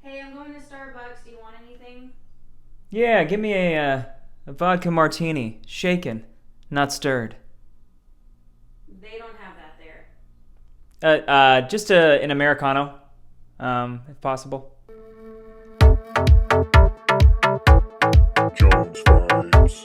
Hey, I'm going to Starbucks. Do you want anything? Yeah, give me a vodka martini, shaken, not stirred. They don't have that there. Just an Americano, if possible. Jones Vibes.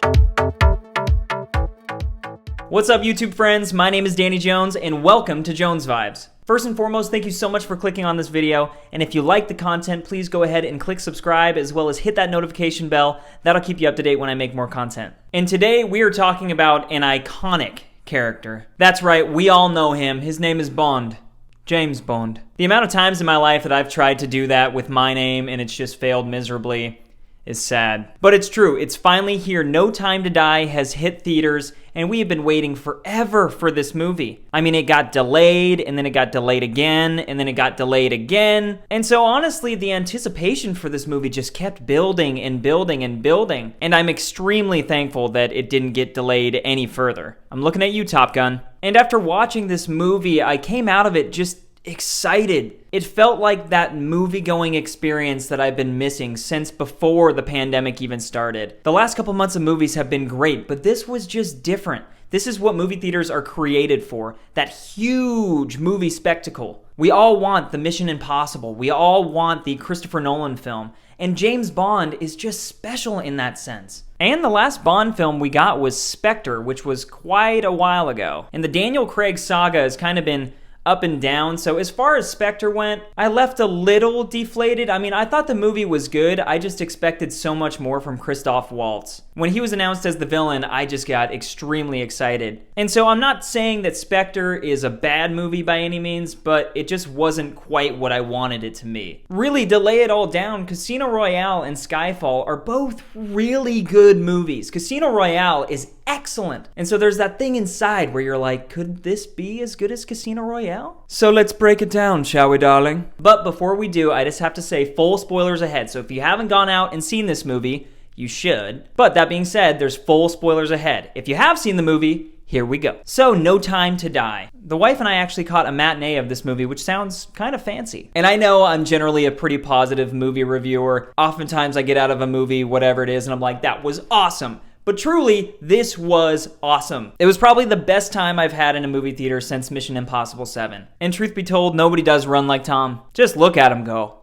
What's up, YouTube friends? My name is Danny Jones, and welcome to Jones Vibes. First and foremost, thank you so much for clicking on this video, and if you like the content, please go ahead and click subscribe, as well as hit that notification bell. That'll keep you up to date when I make more content. And today, we are talking about an iconic character. That's right, we all know him. His name is Bond. James Bond. The amount of times in my life that I've tried to do that with my name, and it's just failed miserably, is sad. But it's true, it's finally here. No Time to Die has hit theaters, and we have been waiting forever for this movie. I mean, it got delayed, and then it got delayed again, and then it got delayed again. And so honestly, the anticipation for this movie just kept building and building and building. And I'm extremely thankful that it didn't get delayed any further. I'm looking at you, Top Gun. And after watching this movie, I came out of it just excited. It felt like that movie-going experience that I've been missing since before the pandemic even started. The last couple months of movies have been great, but this was just different. This is what movie theaters are created for, that huge movie spectacle. We all want the Mission Impossible. We all want the Christopher Nolan film. And James Bond is just special in that sense. And the last Bond film we got was Spectre, which was quite a while ago. And the Daniel Craig saga has kind of been up and down. So as far as Spectre went, I left a little deflated. I mean, I thought the movie was good. I just expected so much more from Christoph Waltz. When he was announced as the villain, I just got extremely excited. And so I'm not saying that Spectre is a bad movie by any means, but it just wasn't quite what I wanted it to be. Really, to lay it all down, Casino Royale and Skyfall are both really good movies. Casino Royale is excellent. And so there's that thing inside where you're like, could this be as good as Casino Royale? So let's break it down, shall we, darling? But before we do, I just have to say full spoilers ahead. So if you haven't gone out and seen this movie, you should. But that being said, there's full spoilers ahead. If you have seen the movie, here we go. So, No Time to Die. The wife and I actually caught a matinee of this movie, which sounds kind of fancy. And I know I'm generally a pretty positive movie reviewer. Oftentimes I get out of a movie, whatever it is, and I'm like, that was awesome. But truly, this was awesome. It was probably the best time I've had in a movie theater since Mission Impossible 7. And truth be told, nobody does run like Tom. Just look at him go.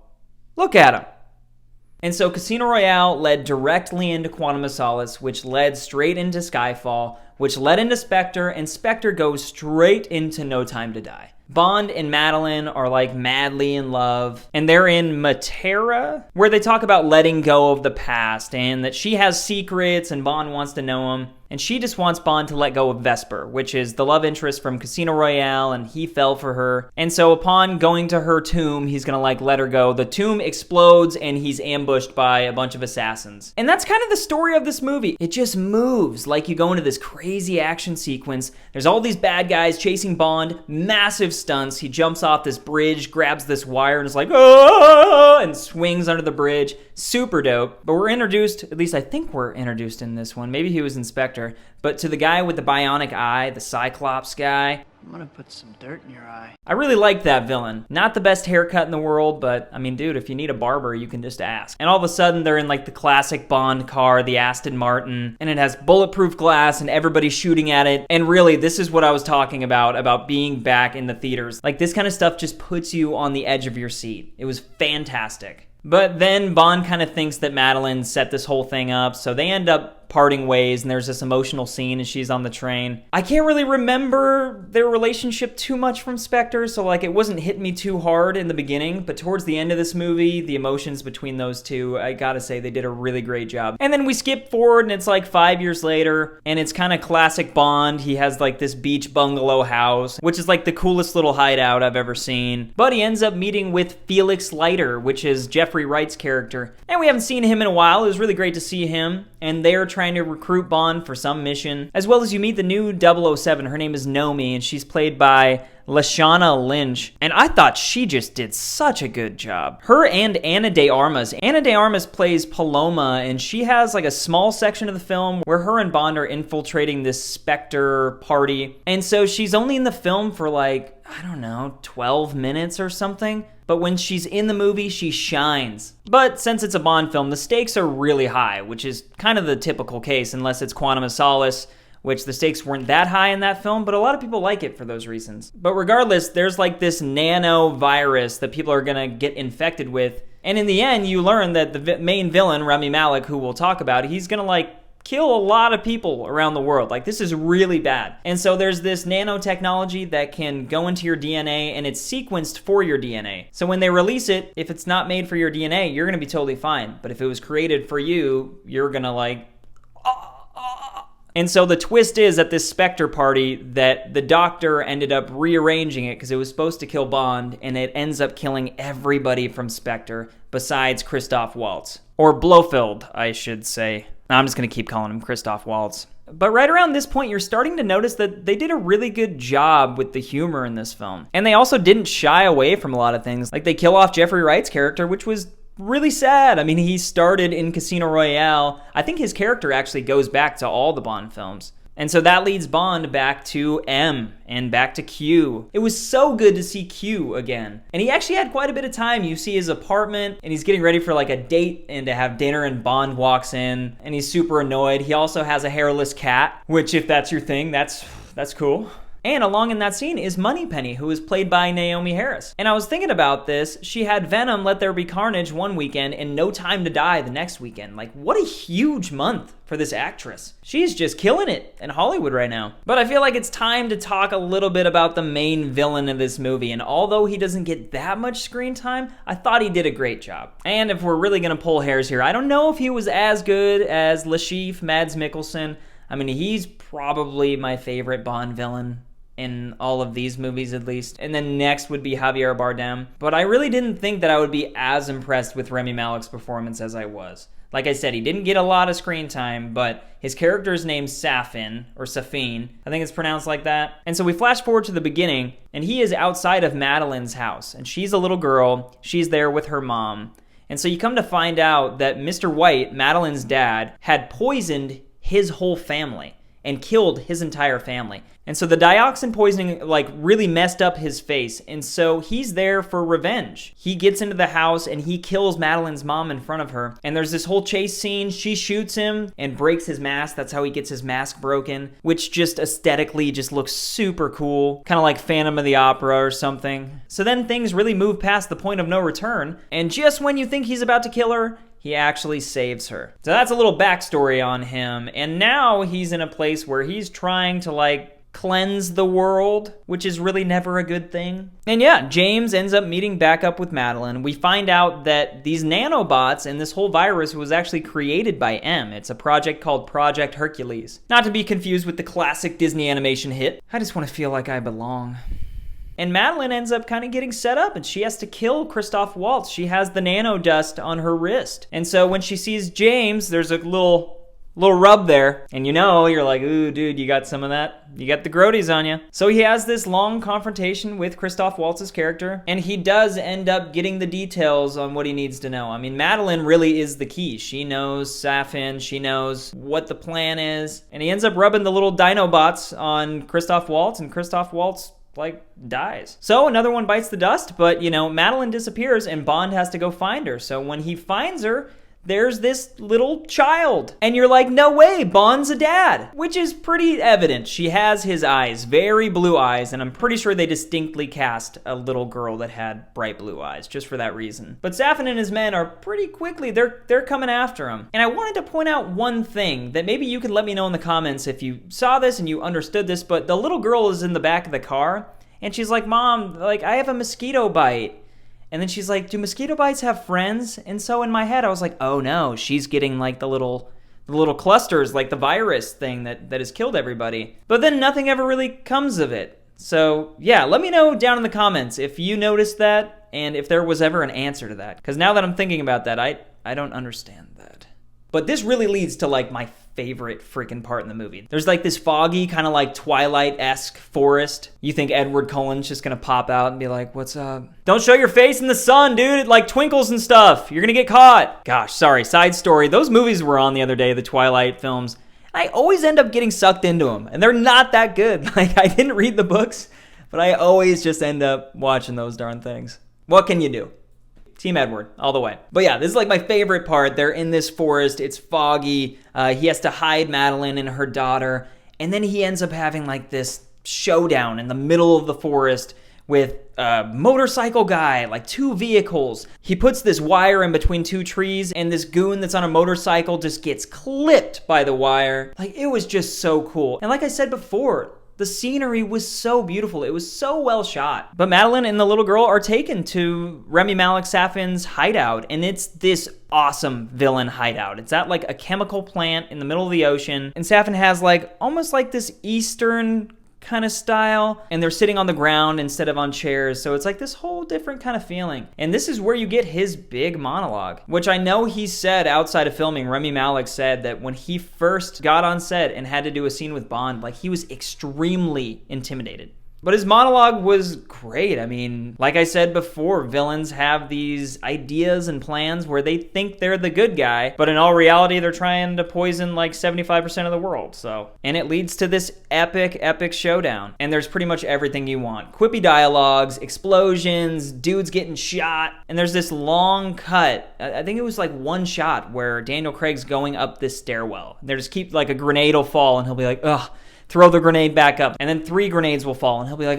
Look at him. And so Casino Royale led directly into Quantum of Solace, which led straight into Skyfall, which led into Spectre, and Spectre goes straight into No Time to Die. Bond and Madeline are like madly in love, and they're in Matera, where they talk about letting go of the past, and that she has secrets and Bond wants to know them. And she just wants Bond to let go of Vesper, which is the love interest from Casino Royale, and he fell for her. And so upon going to her tomb, he's gonna let her go. The tomb explodes and he's ambushed by a bunch of assassins. And that's kind of the story of this movie. It just moves like you go into this crazy action sequence. There's all these bad guys chasing Bond, massive stunts. He jumps off this bridge, grabs this wire, and is like, oh, and swings under the bridge. Super dope. But we're introduced, at least I think we're introduced in this one. Maybe he was in Spectre. But to the guy with the bionic eye, the Cyclops guy, I'm gonna put some dirt in your eye. I really like that villain. Not the best haircut in the world, but I mean, dude, if you need a barber, you can just ask. And all of a sudden, they're in like the classic Bond car, the Aston Martin, and it has bulletproof glass and everybody's shooting at it. And really, this is what I was talking about being back in the theaters. Like, this kind of stuff just puts you on the edge of your seat. It was fantastic. But then Bond kind of thinks that Madeline set this whole thing up, so they end up parting ways, and there's this emotional scene as she's on the train. I can't really remember their relationship too much from Spectre, so like it wasn't hitting me too hard in the beginning, but towards the end of this movie, the emotions between those two, I gotta say, they did a really great job. And then we skip forward, and it's like 5 years later, and it's kind of classic Bond. He has like this beach bungalow house, which is like the coolest little hideout I've ever seen. But he ends up meeting with Felix Leiter, which is Jeffrey Wright's character. And we haven't seen him in a while. It was really great to see him. And they're trying to recruit Bond for some mission, as well as you meet the new 007. Her name is Nomi, and she's played by Lashana Lynch, and I thought she just did such a good job. Her and Ana de Armas. Ana de Armas plays Paloma, and she has like a small section of the film where her and Bond are infiltrating this Spectre party. And so she's only in the film for like, I don't know, 12 minutes or something. But when she's in the movie, she shines. But since it's a Bond film, the stakes are really high, which is kind of the typical case, unless it's Quantum of Solace, which the stakes weren't that high in that film, but a lot of people like it for those reasons. But regardless, there's like this nano virus that people are gonna get infected with. And in the end, you learn that the main villain, Rami Malek, who we'll talk about, he's gonna like kill a lot of people around the world. Like, this is really bad. And so there's this nanotechnology that can go into your DNA, and it's sequenced for your DNA. So when they release it, if it's not made for your DNA, you're gonna be totally fine. But if it was created for you, you're gonna like... And so the twist is at this Spectre party that the doctor ended up rearranging it because it was supposed to kill Bond, and it ends up killing everybody from Spectre besides Christoph Waltz. Or Blofeld, I should say. I'm just going to keep calling him Christoph Waltz. But right around this point, you're starting to notice that they did a really good job with the humor in this film. And they also didn't shy away from a lot of things. Like, they kill off Jeffrey Wright's character, which was really sad. I mean, he started in Casino Royale. I think his character actually goes back to all the Bond films. And so that leads Bond back to M and back to Q. It was so good to see Q again. And he actually had quite a bit of time. You see his apartment, and he's getting ready for like a date and to have dinner, and Bond walks in, and he's super annoyed. He also has a hairless cat, which, if that's your thing, that's cool. And along in that scene is Moneypenny, who is played by Naomi Harris. And I was thinking about this. She had Venom, Let There Be Carnage one weekend and No Time to Die the next weekend. Like, what a huge month for this actress. She's just killing it in Hollywood right now. But I feel like it's time to talk a little bit about the main villain of this movie. And although he doesn't get that much screen time, I thought he did a great job. And if we're really gonna pull hairs here, I don't know if he was as good as Le Chiffre, Mads Mikkelsen. I mean, he's probably my favorite Bond villain in all of these movies, at least. And then next would be Javier Bardem. But I really didn't think that I would be as impressed with Rami Malek's performance as I was. Like I said, he didn't get a lot of screen time, but his character's name's Safin, or Safin. I think it's pronounced like that. And so we flash forward to the beginning, and he is outside of Madeline's house. And she's a little girl. She's there with her mom. And so you come to find out that Mr. White, Madeline's dad, had poisoned his whole family and killed his entire family. And so the dioxin poisoning like really messed up his face. And so he's there for revenge. He gets into the house and he kills Madeline's mom in front of her. And there's this whole chase scene. She shoots him and breaks his mask. That's how he gets his mask broken, which just aesthetically just looks super cool. Kind of like Phantom of the Opera or something. So then things really move past the point of no return. And just when you think he's about to kill her, he actually saves her. So that's a little backstory on him. And now he's in a place where he's trying to like cleanse the world, which is really never a good thing. And yeah, James ends up meeting back up with Madeline. We find out that these nanobots and this whole virus was actually created by M. It's a project called Project Hercules. Not to be confused with the classic Disney animation hit, I Just Want to Feel Like I Belong. And Madeline ends up kind of getting set up, and she has to kill Christoph Waltz. She has the nano dust on her wrist. And so when she sees James, there's a little rub there. And you know, you're like, ooh, dude, you got some of that? You got the grodies on you. So he has this long confrontation with Christoph Waltz's character, and he does end up getting the details on what he needs to know. I mean, Madeline really is the key. She knows Safin, she knows what the plan is, and he ends up rubbing the little Dinobots on Christoph Waltz, and Christoph Waltz like dies. So another one bites the dust, but you know, Madeline disappears and Bond has to go find her. So when he finds her, there's this little child. And you're like, no way, Bond's a dad. Which is pretty evident. She has his eyes, very blue eyes, and I'm pretty sure they distinctly cast a little girl that had bright blue eyes, just for that reason. But Safin and his men are pretty quickly, they're coming after him. And I wanted to point out one thing that maybe you could let me know in the comments if you saw this and you understood this, but the little girl is in the back of the car, and she's like, Mom, like, I have a mosquito bite. And then she's like, do mosquito bites have friends? And so in my head, I was like, oh no, she's getting like the little clusters, like the virus thing that has killed everybody. But then nothing ever really comes of it. So yeah, let me know down in the comments if you noticed that and if there was ever an answer to that. Because now that I'm thinking about that, I don't understand that. But this really leads to like my favorite freaking part in the movie. There's like this foggy kind of like Twilight-esque forest. You think Edward Cullen's just gonna pop out and be like, what's up? Don't show your face in the sun, dude. It like twinkles and stuff. You're gonna get caught. Gosh, sorry, side story. Those movies were on the other day, the Twilight films. I always end up getting sucked into them, and they're not that good. Like, I didn't read the books, But I always just end up watching those darn things. What can you do? Team Edward, all the way. But yeah, this is like my favorite part. They're in this forest. It's foggy. He has to hide Madeline and her daughter. And then he ends up having like this showdown in the middle of the forest with a motorcycle guy, like 2 vehicles. He puts this wire in between 2 trees, and this goon that's on a motorcycle just gets clipped by the wire. Like, it was just so cool. And like I said before, the scenery was so beautiful. It was so well shot. But Madeline and the little girl are taken to Rami Malek Safin's hideout, and it's this awesome villain hideout. It's at like a chemical plant in the middle of the ocean, and Safin has like almost like this Eastern kind of style, and they're sitting on the ground instead of on chairs, so it's like this whole different kind of feeling. And this is where you get his big monologue, which I know he said outside of filming. Rami Malek said that when he first got on set and had to do a scene with Bond, like, he was extremely intimidated. But his monologue was great. I mean, like I said before, villains have these ideas and plans where they think they're the good guy, but in all reality, they're trying to poison like 75% of the world. And it leads to this epic showdown. And there's pretty much everything you want. Quippy dialogues, explosions, dudes getting shot. And there's this long cut. I think it was like one shot where Daniel Craig's going up this stairwell. They just keep like a grenade will fall and he'll be like, ugh. Throw the grenade back up, and then 3 grenades will fall, and he'll be like,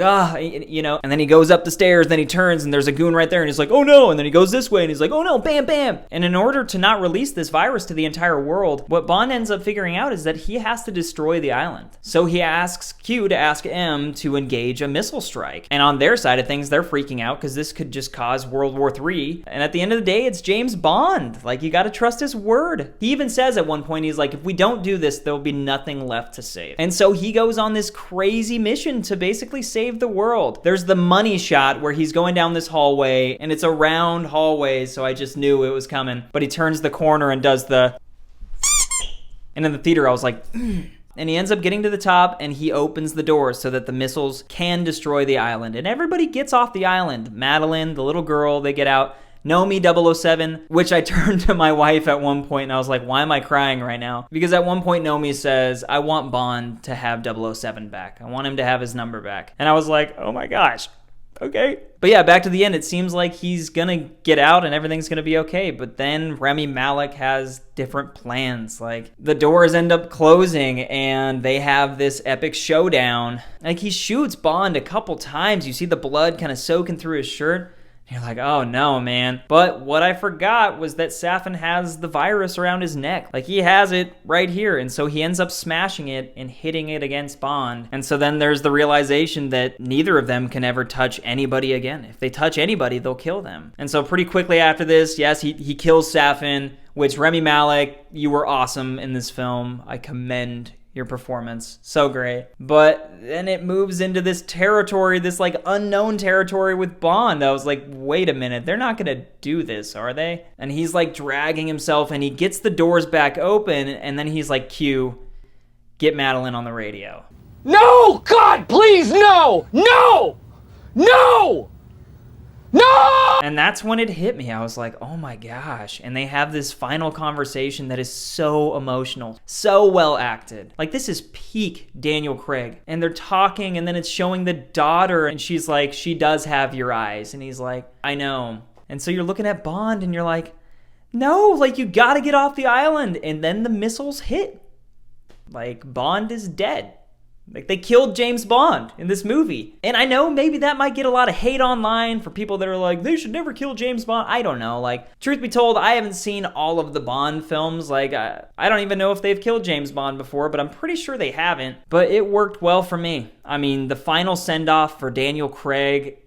you know, and then he goes up the stairs, then he turns, and there's a goon right there, and he's like, oh no, and then he goes this way, and he's like, oh no, bam, bam. And in order to not release this virus to the entire world, what Bond ends up figuring out is that he has to destroy the island. So he asks Q to ask M to engage a missile strike. And on their side of things, they're freaking out because this could just cause World War III. And at the end of the day, it's James Bond. Like, you gotta trust his word. He even says at one point, he's like, if we don't do this, there'll be nothing left to save. And so he goes on this crazy mission to basically save the world. There's the money shot where he's going down this hallway, and it's a round hallway, so I just knew it was coming. But he turns the corner and does the... And in the theater, I was like... And he ends up getting to the top, and he opens the door so that the missiles can destroy the island. And everybody gets off the island. Madeline, the little girl, they get out. Nomi 007, which I turned to my wife at one point and I was like, why am I crying right now? Because at one point Nomi says, I want Bond to have 007 back. I want him to have his number back. And I was like, oh my gosh, okay. But yeah, back to the end, it seems like he's gonna get out and everything's gonna be okay. But then Rami Malek has different plans. Like, the doors end up closing and they have this epic showdown. Like, he shoots Bond a couple times. You see the blood kind of soaking through his shirt. You're like, oh no, man. But what I forgot was that Safin has the virus around his neck. Like, he has it right here. And so he ends up smashing it and hitting it against Bond. And so then there's the realization that neither of them can ever touch anybody again. If they touch anybody, they'll kill them. And so pretty quickly after this, yes, he kills Safin, which Rami Malek, you were awesome in this film. I commend your performance. So great. But then it moves into this territory, this like unknown territory with Bond. I was like, wait a minute, they're not gonna do this, are they? And he's like dragging himself and he gets the doors back open and then he's like, Q, get Madeline on the radio. No! God, please, no! No! No! No! And that's when it hit me. I was like, oh my gosh. And they have this final conversation that is so emotional, so well acted. Like, this is peak Daniel Craig. And they're talking and then it's showing the daughter and she's like, she does have your eyes. And he's like, I know. And so you're looking at Bond and you're like, no, like, you gotta get off the island. And then the missiles hit. Like, Bond is dead. Like, they killed James Bond in this movie. And I know maybe that might get a lot of hate online for people that are like, they should never kill James Bond. I don't know. Like, truth be told, I haven't seen all of the Bond films. Like, I don't even know if they've killed James Bond before, but I'm pretty sure they haven't. But it worked well for me. I mean, the final send-off for Daniel Craig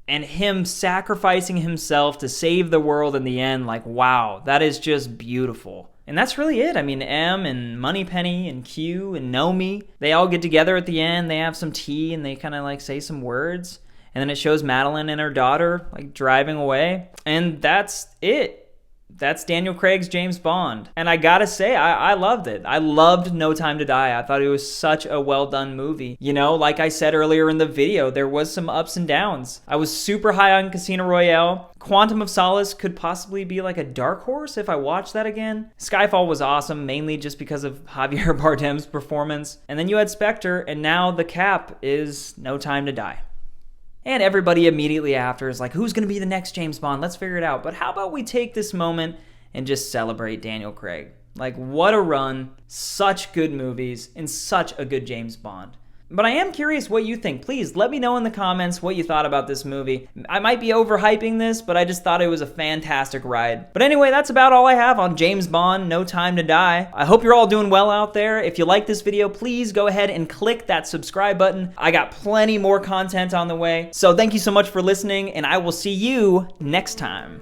and him sacrificing himself to save the world in the end, like, wow, that is just beautiful. And that's really it. I mean, M and Moneypenny and Q and Nomi, they all get together at the end. They have some tea and they kind of like say some words. And then it shows Madeline and her daughter like driving away. And that's it. That's Daniel Craig's James Bond. And I gotta say, I loved it. I loved No Time to Die. I thought it was such a well done movie. You know, like I said earlier in the video, there was some ups and downs. I was super high on Casino Royale. Quantum of Solace could possibly be like a dark horse if I watched that again. Skyfall was awesome, mainly just because of Javier Bardem's performance. And then you had Spectre, and now the cap is No Time to Die. And everybody immediately after is like, who's going to be the next James Bond? Let's figure it out. But how about we take this moment and just celebrate Daniel Craig? Like, what a run. Such good movies and such a good James Bond. But I am curious what you think. Please let me know in the comments what you thought about this movie. I might be overhyping this, but I just thought it was a fantastic ride. But anyway, that's about all I have on James Bond, No Time to Die. I hope you're all doing well out there. If you like this video, please go ahead and click that subscribe button. I got plenty more content on the way. So thank you so much for listening, and I will see you next time.